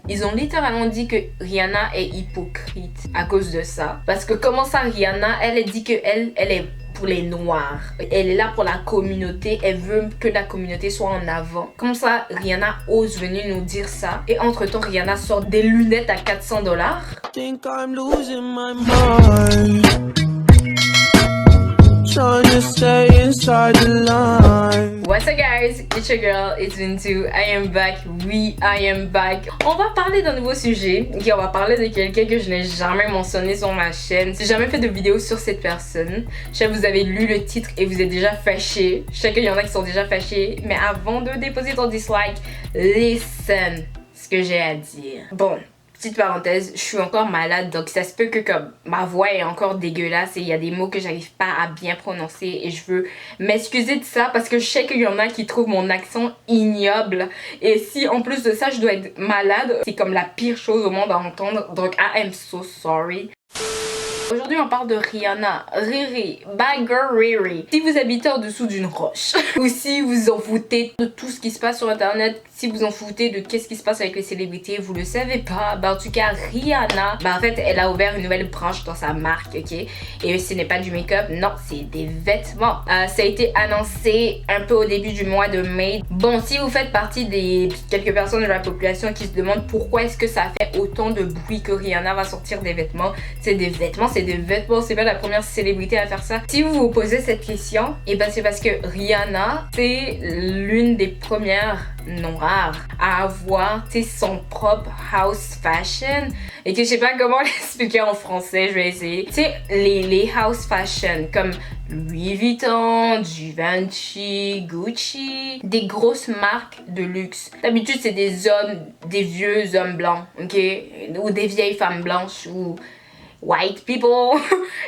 Ils ont littéralement dit que Rihanna est hypocrite à cause de ça. Parce que comment ça, Rihanna, elle dit que elle est pour les noirs. Elle est là pour la communauté. Elle veut que la communauté soit en avant. Comment ça, Rihanna ose venir nous dire ça? Et entre-temps, Rihanna sort des lunettes à $400. What's up guys, it's your girl, it's Bintou. I am back, I am back. On va parler d'un nouveau sujet. Ok, on va parler de quelqu'un que je n'ai jamais mentionné sur ma chaîne. J'ai jamais fait de vidéo sur cette personne. Je sais que vous avez lu le titre et vous êtes déjà fâchés. Je sais qu'il y en a qui sont déjà fâchés. Mais avant de déposer ton dislike, listen ce que j'ai à dire. Bon. Petite parenthèse, je suis encore malade, donc ça se peut que comme ma voix est encore dégueulasse et il y a des mots que j'arrive pas à bien prononcer et je veux m'excuser de ça parce que je sais qu'il y en a qui trouvent mon accent ignoble et si en plus de ça je dois être malade, c'est comme la pire chose au monde à entendre, donc I am so sorry. Aujourd'hui, on parle de Rihanna, Riri, Bad Girl Riri. Si vous habitez en dessous d'une roche, ou si vous en foutez de tout ce qui se passe sur internet, si vous en foutez de qu'est-ce qui se passe avec les célébrités, vous le savez pas. En tout cas, Rihanna, en fait, elle a ouvert une nouvelle branche dans sa marque, ok? Et ce n'est pas du make-up, non, c'est des vêtements. Ça a été annoncé un peu au début du mois de mai. Bon, si vous faites partie des quelques personnes de la population qui se demandent pourquoi est-ce que ça fait autant de bruit que Rihanna va sortir des vêtements, c'est des vêtements, c'est pas la première célébrité à faire ça. Si vous vous posez cette question, et ben c'est parce que Rihanna, c'est l'une des premières noires à avoir son propre house fashion et que je sais pas comment l'expliquer en français, je vais essayer. Tu sais, les house fashion comme Louis Vuitton, Givenchy, Gucci, des grosses marques de luxe. D'habitude, c'est des hommes, des vieux hommes blancs, ok? Ou des vieilles femmes blanches ou white people.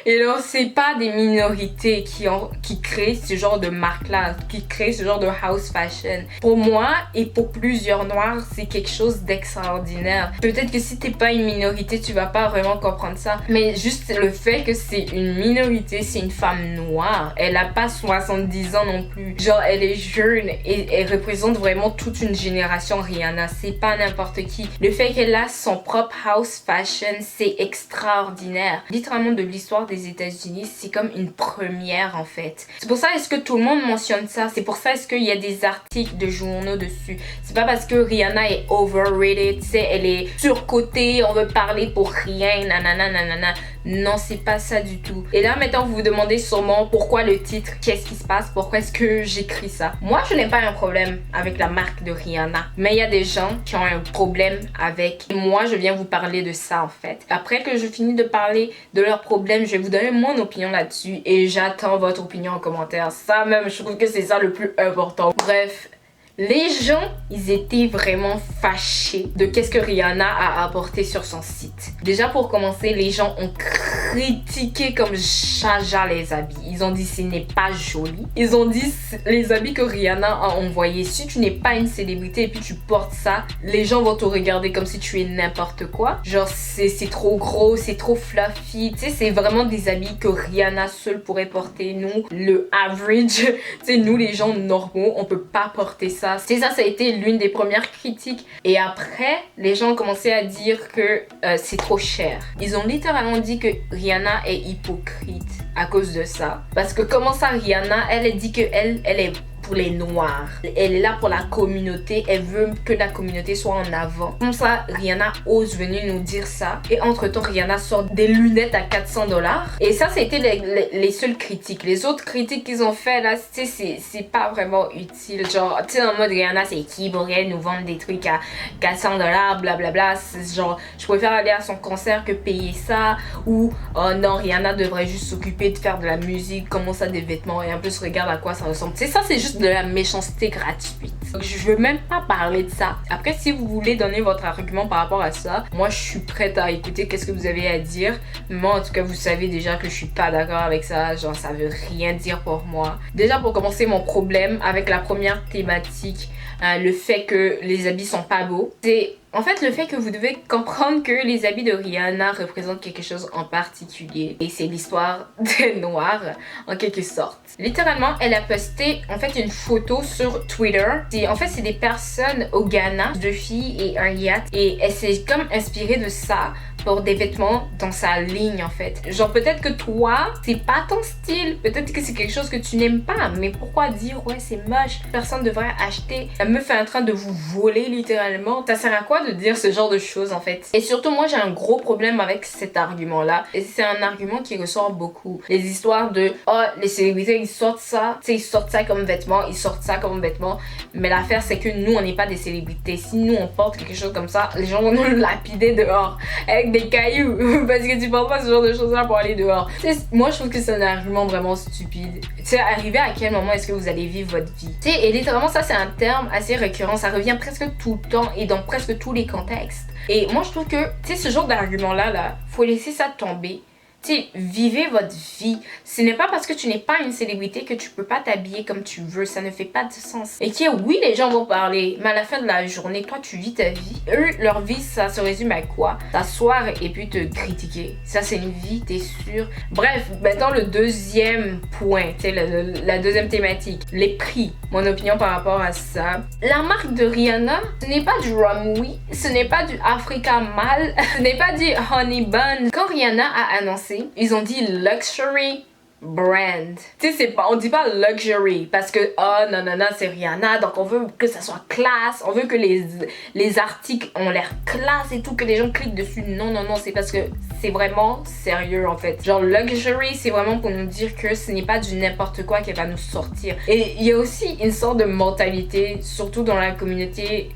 Et alors c'est pas des minorités qui créent ce genre de marque là, qui créent ce genre de house fashion. Pour moi et pour plusieurs noirs, c'est quelque chose d'extraordinaire. Peut-être que si t'es pas une minorité, tu vas pas vraiment comprendre ça, mais juste le fait que c'est une minorité, c'est une femme noire, elle a pas 70 ans non plus, genre elle est jeune et elle représente vraiment toute une génération. Rihanna, c'est pas n'importe qui. Le fait qu'elle a son propre house fashion, c'est extraordinaire. Littéralement de l'histoire des États-Unis, c'est comme une première en fait. C'est pour ça est-ce que tout le monde mentionne ça. C'est pour ça est-ce qu'il y a des articles de journaux dessus. C'est pas parce que Rihanna est overrated, tu sais, elle est surcotée, on veut parler pour rien, nanana nanana. Non, c'est pas ça du tout. Et là maintenant vous vous demandez sûrement pourquoi le titre, qu'est-ce qui se passe, pourquoi est-ce que j'écris ça. Moi je n'ai pas un problème avec la marque de Rihanna, mais il y a des gens qui ont un problème avec. Moi je viens vous parler de ça en fait. Après que je finis de parler de leurs problèmes, je vais vous donner mon opinion là-dessus et j'attends votre opinion en commentaire. Ça même, je trouve que c'est ça le plus important. Bref, les gens, ils étaient vraiment fâchés de qu'est-ce que Rihanna a apporté sur son site. Déjà pour commencer, les gens ont critiqué comme jaja les habits. Ils ont dit ce n'est pas joli. Ils ont dit les habits que Rihanna a envoyés. Si tu n'es pas une célébrité et puis tu portes ça, les gens vont te regarder comme si tu es n'importe quoi. Genre c'est trop gros, c'est trop fluffy. Tu sais, c'est vraiment des habits que Rihanna seule pourrait porter. Nous, le average, tu sais, nous les gens normaux, on peut pas porter ça. C'est ça, ça a été l'une des premières critiques. Et après, les gens ont commencé à dire que c'est trop cher. Ils ont littéralement dit que Rihanna est hypocrite à cause de ça. Parce que comment ça, Rihanna, elle dit que elle est pour les noirs. Elle est là pour la communauté. Elle veut que la communauté soit en avant. Comme ça, Rihanna ose venir nous dire ça. Et entre-temps, Rihanna sort des lunettes à $400. Et ça, c'était les seules critiques. Les autres critiques qu'ils ont fait là, c'est pas vraiment utile. Genre, tu sais, en mode Rihanna, c'est qui pourrait nous vendre des trucs à $400, blablabla. Genre, je préfère aller à son concert que payer ça. Ou, oh non, Rihanna devrait juste s'occuper de faire de la musique, comment ça, des vêtements. Et en plus, regarde à quoi ça ressemble. Tu sais, ça, c'est juste de la méchanceté gratuite. Donc, je veux même pas parler de ça. Après, si vous voulez donner votre argument par rapport à ça, moi je suis prête à écouter qu'est-ce que vous avez à dire. Moi en tout cas, vous savez déjà que je suis pas d'accord avec ça. Genre, ça veut rien dire pour moi. Déjà, pour commencer, mon problème avec la première thématique le fait que les habits sont pas beaux. C'est en fait le fait que vous devez comprendre que les habits de Rihanna représentent quelque chose en particulier. Et c'est l'histoire des Noirs, en quelque sorte. Littéralement, elle a posté en fait une photo sur Twitter. En fait, c'est des personnes au Ghana, 2 filles et un yacht. Et elle s'est comme inspirée de ça pour des vêtements dans sa ligne en fait. Genre peut-être que toi, c'est pas ton style, peut-être que c'est quelque chose que tu n'aimes pas, mais pourquoi dire ouais c'est moche, personne devrait acheter. La meuf est en train de vous voler littéralement. Ça sert à quoi de dire ce genre de choses en fait? Et surtout moi j'ai un gros problème avec cet argument là. Et c'est un argument qui ressort beaucoup. Les histoires de oh les célébrités ils sortent ça, tu sais ils sortent ça comme vêtements, ils sortent ça comme vêtements. Mais l'affaire c'est que nous on n'est pas des célébrités. Si nous on porte quelque chose comme ça, les gens vont nous lapider dehors avec des cailloux parce que tu portes pas ce genre de choses là pour aller dehors. Moi je trouve que c'est un argument vraiment stupide. Tu sais, arriver à quel moment est-ce que vous allez vivre votre vie? Tu sais, et littéralement ça c'est un terme assez récurrent, ça revient presque tout le temps et dans presque tous les contextes. Et moi je trouve que, tu sais, ce genre d'argument là, faut laisser ça tomber. Tu sais, vivez votre vie. Ce n'est pas parce que tu n'es pas une célébrité que tu peux pas t'habiller comme tu veux. Ça ne fait pas de sens. Et que oui, les gens vont parler, mais à la fin de la journée, toi, tu vis ta vie. Eux, leur vie, ça se résume à quoi? T'asseoir et puis te critiquer. Ça, c'est une vie, t'es sûr. Bref, maintenant, le deuxième point, tu sais, la deuxième thématique, les prix. Mon opinion par rapport à ça. La marque de Rihanna, ce n'est pas du Rumwi, ce n'est pas du Africa Mal, ce n'est pas du Honey Bun. Quand Rihanna a annoncé, ils ont dit luxury brand. Tu sais, c'est pas, on dit pas luxury parce que oh non non non c'est Rihanna donc on veut que ça soit classe, on veut que les articles ont l'air classe et tout, que les gens cliquent dessus. Non non non, c'est parce que c'est vraiment sérieux en fait. Genre luxury c'est vraiment pour nous dire que ce n'est pas du n'importe quoi qui va nous sortir. Et il y a aussi une sorte de mentalité, surtout dans la communauté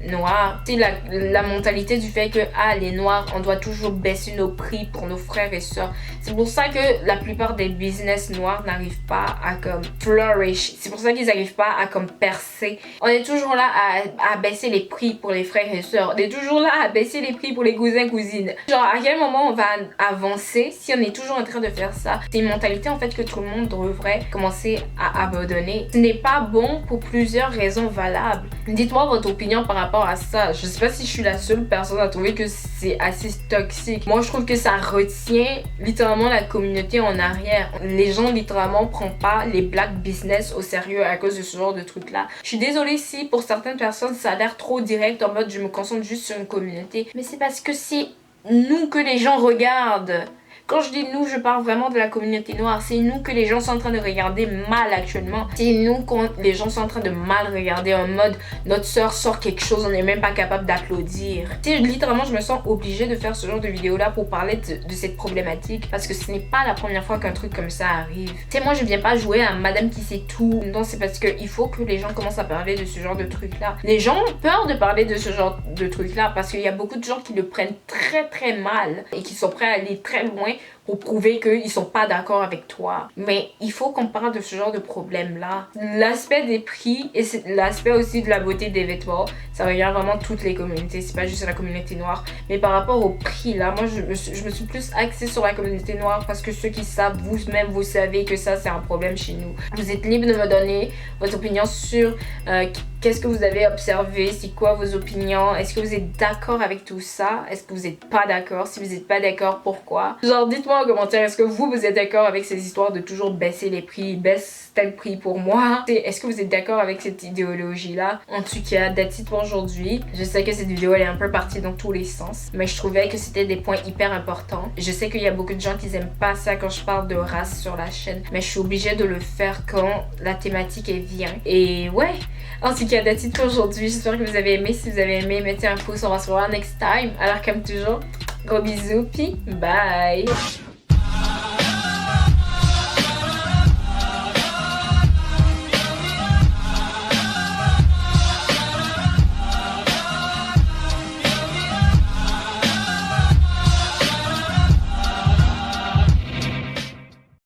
noire, c'est la mentalité du fait que les noirs on doit toujours baisser nos prix pour nos frères et sœurs. C'est pour ça que la plupart des business noirs n'arrivent pas à comme flourish, c'est pour ça qu'ils n'arrivent pas à comme percer. On est toujours là à baisser les prix pour les frères et sœurs, on est toujours là à baisser les prix pour les cousins cousines. Genre à quel moment on va avancer si on est toujours en train de faire ça? C'est une mentalité en fait que tout le monde devrait commencer à abandonner. Ce n'est pas bon pour plusieurs raisons valables. Dites-moi votre opinion par rapport à ça. Je sais pas si je suis la seule personne à trouver que c'est assez toxique. Moi je trouve que ça retient littéralement la communauté en arrière. Les gens littéralement prennent pas les black business au sérieux à cause de ce genre de trucs là. Je suis désolée si pour certaines personnes ça a l'air trop direct en mode je me concentre juste sur une communauté, mais c'est parce que c'est nous que les gens regardent. Quand je dis nous, je parle vraiment de la communauté noire. C'est nous que les gens sont en train de regarder mal actuellement. C'est nous quand les gens sont en train de mal regarder en mode notre soeur sort quelque chose, on n'est même pas capable d'applaudir. Tu sais, littéralement, je me sens obligée de faire ce genre de vidéo là pour parler de cette problématique parce que ce n'est pas la première fois qu'un truc comme ça arrive. Tu sais, moi je viens pas jouer à madame qui sait tout. Non, c'est parce qu'il faut que les gens commencent à parler de ce genre de truc là. Les gens ont peur de parler de ce genre de truc là parce qu'il y a beaucoup de gens qui le prennent très très mal et qui sont prêts à aller très loin pour prouver qu'ils sont pas d'accord avec toi. Mais il faut qu'on parle de ce genre de problème-là. L'aspect des prix et l'aspect aussi de la beauté des vêtements, ça regarde vraiment toutes les communautés. C'est pas juste la communauté noire. Mais par rapport au prix, là, moi, je me suis plus axée sur la communauté noire parce que ceux qui savent, vous-même, vous savez que ça, c'est un problème chez nous. Vous êtes libre de me donner votre opinion sur qu'est-ce que vous avez observé, c'est quoi vos opinions, est-ce que vous êtes d'accord avec tout ça, est-ce que vous n'êtes pas d'accord, si vous n'êtes pas d'accord, pourquoi? Genre dites-moi en commentaire, est-ce que vous êtes d'accord avec ces histoires de toujours baisser les prix, baisse tel prix pour moi? Est-ce que vous êtes d'accord avec cette idéologie là? En tout cas, that's it pour aujourd'hui. Je sais que cette vidéo elle est un peu partie dans tous les sens, mais je trouvais que c'était des points hyper importants. Je sais qu'il y a beaucoup de gens qui aiment pas ça quand je parle de race sur la chaîne, mais je suis obligée de le faire quand la thématique elle vient. Et ouais, en tout cas, that's it pour aujourd'hui. J'espère que vous avez aimé. Si vous avez aimé, mettez un pouce. On va se revoir next time. Alors comme toujours, gros bisous, puis bye!